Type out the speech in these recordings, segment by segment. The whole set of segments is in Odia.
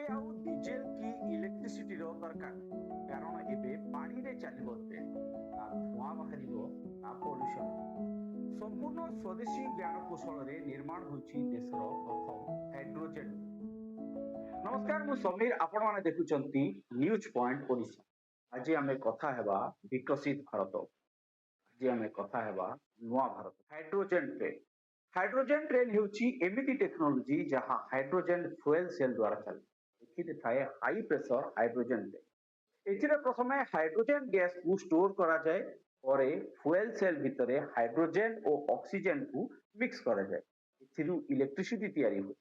ଏବେ ଆଉ ଡିଜେଲ କି ଇଲେକ୍ଟ୍ରିସିଟିର ଦରକାର ନାହିଁ କାରଣ ଏବେ ପାଣିରେ ଚାଲିବ ଟ୍ରେନ୍ ନା ଧୂଆଁ ବାହାରିବ ନା ପଲ୍ୟୁସନ। ସମ୍ପୂର୍ଣ୍ଣ ସ୍ୱଦେଶୀ ଜ୍ଞାନ କୌଶଳରେ ନିର୍ମାଣ ହୋଇଛି ଦେଶର ପ୍ରଥମ ହାଇଡ୍ରୋଜେନ। ନମସ୍କାର, ମୁଁ ସମୀର, ଆପଣମାନେ ଦେଖୁଛନ୍ତି ନ୍ୟୁଜ୍ ପଏଣ୍ଟ ଓଡ଼ିଶା। ଆଜି ଆମେ କଥା ହେବା ବିକଶିତ ଭାରତ। ଆଜି ଆମେ କଥା ହେବା ନୂଆ Bharat. Hydrogen train. Hydrogen train ହେଉଛି ଏମିତି ଟେକ୍ନୋଲୋଜି ଯାହା ହାଇଡ୍ରୋଜେନ ଫୁଏଲ ସେଲ୍ ଦ୍ୱାରା ଚାଲେ। ଏଥିରେ ଥାଏ ହାଇ ପ୍ରେସର ହାଇଡ୍ରୋଜେନ ଟ୍ରେନ୍। ଏଥିରେ ପ୍ରଥମେ ହାଇଡ୍ରୋଜେନ ଗ୍ୟାସକୁ ଷ୍ଟୋର କରାଯାଏ, ପରେ ଫୁଏଲ ସେଲ୍ ଭିତରେ ହାଇଡ୍ରୋଜେନ ଓ ଅକ୍ସିଜେନକୁ ମିକ୍ସ କରାଯାଏ। ଏଥିରୁ ଇଲେକ୍ଟ୍ରିସିଟି ତିଆରି ହୁଏ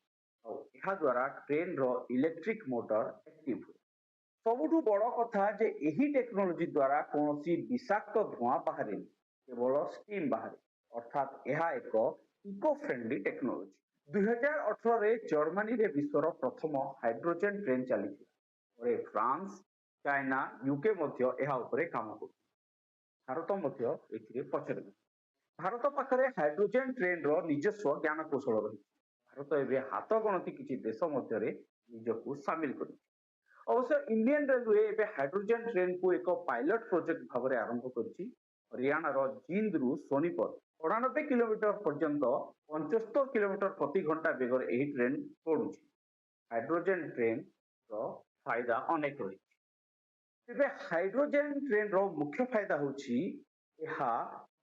ଆଉ ଏହା ଦ୍ୱାରା ଟ୍ରେନ୍ର ଇଲେକ୍ଟ୍ରିକ ମୋଟର ଆକ୍ଟିଭ ହୁଏ। ସବୁଠୁ ବଡ଼ କଥା ଯେ ଏହି ଟେକ୍ନୋଲୋଜି ଦ୍ୱାରା କୌଣସି ବିଷାକ୍ତ ଧୂଆଁ ବାହାରେନି, କେବଳ ଷ୍ଟିମ୍ ବାହାରେ, ଅର୍ଥାତ୍ ଏହା ଏକ ଇକୋ ଫ୍ରେଣ୍ଡଲି ଟେକ୍ନୋଲୋଜି। 2018ରେ ଜର୍ମାନୀରେ ବିଶ୍ୱର ପ୍ରଥମ ହାଇଡ୍ରୋଜେନ ଟ୍ରେନ୍ ଚାଲିଥିଲା। ପରେ ଫ୍ରାନ୍ସ, ଚାଇନା, ୟୁକେ ମଧ୍ୟ ଏହା ଉପରେ କାମ କରୁଛି। ଭାରତ ମଧ୍ୟ ଏଥିରେ ପଛରେ ନାହିଁ। ଭାରତ ପାଖରେ ହାଇଡ୍ରୋଜେନ ଟ୍ରେନ୍ର ନିଜସ୍ୱ ଜ୍ଞାନ କୌଶଳ ରହିଛି। ଭାରତ ଏବେ ହାତ ଗଣତି କିଛି ଦେଶ ମଧ୍ୟରେ ନିଜକୁ ସାମିଲ କରିଛି। ଅବଶ୍ୟ ଇଣ୍ଡିଆନ ରେଲୱେ ଏବେ ହାଇଡ୍ରୋଜେନ ଟ୍ରେନ୍କୁ ଏକ ପାଇଲଟ ପ୍ରୋଜେକ୍ଟ ଭାବରେ ଆରମ୍ଭ କରିଛି। ହରିୟାଣାର ଜିନ୍ଦରୁ ସୋନିପତ 98 କିଲୋମିଟର ପର୍ଯ୍ୟନ୍ତ 75 କିଲୋମିଟର ପ୍ରତି ଘଣ୍ଟା ବେଗରେ ଏହି ଟ୍ରେନ୍ ପଡ଼ୁଛି। ହାଇଡ୍ରୋଜେନ ଟ୍ରେନ୍ର ଫାଇଦା ଅନେକ ରହିଛି। ତେବେ ହାଇଡ୍ରୋଜେନ ଟ୍ରେନ୍ର ମୁଖ୍ୟ ଫାଇଦା ହେଉଛି ଏହା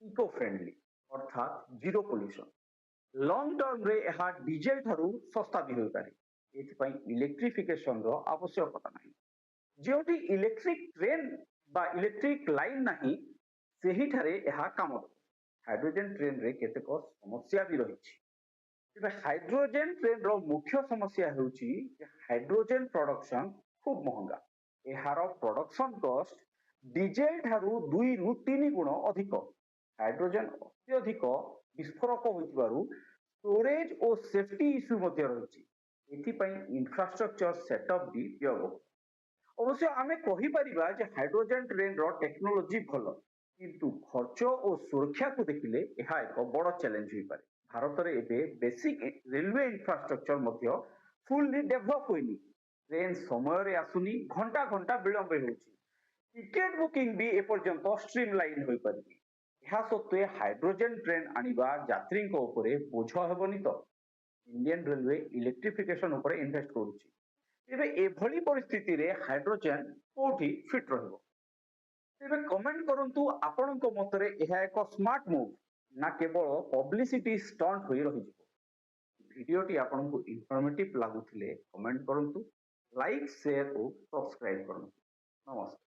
ଇକୋ ଫ୍ରେଣ୍ଡଲି, ଅର୍ଥାତ୍ ଜିରୋ ପଲ୍ୟୁସନ। ଲଙ୍ଗ ଟର୍ମରେ ଏହା ଡିଜେଲ ଠାରୁ ଶସ୍ତା ବି ହୋଇପାରେ। ଏଥିପାଇଁ ଇଲେକ୍ଟ୍ରିଫିକେସନର ଆବଶ୍ୟକତା ନାହିଁ। ଯେଉଁଠି ଇଲେକ୍ଟ୍ରିକ ଟ୍ରେନ୍ ବା ଇଲେକ୍ଟ୍ରିକ ଲାଇନ୍ ନାହିଁ, ସେହିଠାରେ ଏହା କାମ ଦେବ। ହାଇଡ୍ରୋଜେନ ଟ୍ରେନ୍ରେ କେତେକ ସମସ୍ୟା ବି ରହିଛି। ତେବେ ହାଇଡ୍ରୋଜେନ ଟ୍ରେନ୍ର ମୁଖ୍ୟ ସମସ୍ୟା ହେଉଛି ଯେ ହାଇଡ୍ରୋଜେନ ପ୍ରଡକ୍ସନ ଖୁବ୍ ମହଙ୍ଗା। ଏହାର ପ୍ରଡକ୍ସନ କଷ୍ଟ ଡିଜେଲ ଠାରୁ 2ରୁ 3 ଗୁଣ ଅଧିକ। ହାଇଡ୍ରୋଜେନ ଅତ୍ୟଧିକ ବିସ୍ଫୋରକ ହୋଇଥିବାରୁ ଷ୍ଟୋରେଜ ଓ ସେଫ୍ଟି ଇସ୍ୟୁ ମଧ୍ୟ ରହିଛି। ଏଥିପାଇଁ ଇନଫ୍ରାଷ୍ଟ୍ରକ୍ଚର ସେଟଅପ୍ ବି ବ୍ୟୟବହୁଳ। ଅବଶ୍ୟ ଆମେ କହିପାରିବା ଯେ ହାଇଡ୍ରୋଜେନ ଟ୍ରେନ୍ର ଟେକ୍ନୋଲୋଜି ଭଲ, କିନ୍ତୁ ଖର୍ଚ୍ଚ ଓ ସୁରକ୍ଷାକୁ ଦେଖିଲେ ଏହା ଏକ ବଡ଼ ଚ୍ୟାଲେଞ୍ଜ ହୋଇପାରେ। ଭାରତରେ ଏବେ ବେସିକ ରେଲୱେ ଇନଫ୍ରାଷ୍ଟ୍ରକ୍ଚର ମଧ୍ୟ ଫୁଲି ଡେଭଲପ ହୋଇନି। ଟ୍ରେନ୍ ସମୟରେ ଆସୁନି, ଘଣ୍ଟା ଘଣ୍ଟା ବିଳମ୍ବ ହେଉଛି। ଟିକେଟ ବୁକିଂ ବି ଏପର୍ଯ୍ୟନ୍ତ ଷ୍ଟ୍ରିମ୍ ଲାଇନ୍ ହୋଇପାରିନି। ଏହା ସତ୍ତ୍ୱେ ହାଇଡ୍ରୋଜେନ ଟ୍ରେନ୍ ଆଣିବା ଯାତ୍ରୀଙ୍କ ଉପରେ ବୋଝ ହେବନି ତ? ଇଣ୍ଡିଆନ ରେଲୱେ ଇଲେକ୍ଟ୍ରିଫିକେସନ ଉପରେ ଇନଭେଷ୍ଟ କରୁଛି। ତେବେ ଏଭଳି ପରିସ୍ଥିତିରେ ହାଇଡ୍ରୋଜେନ କୋଉଠି ଫିଟ୍ ରହିବ? ତେବେ କମେଣ୍ଟ କରନ୍ତୁ ଆପଣଙ୍କ ମତରେ ଏହା ଏକ ସ୍ମାର୍ଟ ମୁଭ୍ ନା କେବଳ ପବ୍ଲିସିଟି ଷ୍ଟଣ୍ଟ ହୋଇ ରହିଯିବ। ଭିଡିଓଟି ଆପଣଙ୍କୁ ଇନଫର୍ମେଟିଭ ଲାଗୁଥିଲେ କମେଣ୍ଟ କରନ୍ତୁ, ଲାଇକ୍, ସେୟାର ଓ ସବସ୍କ୍ରାଇବ କରନ୍ତୁ। ନମସ୍କାର।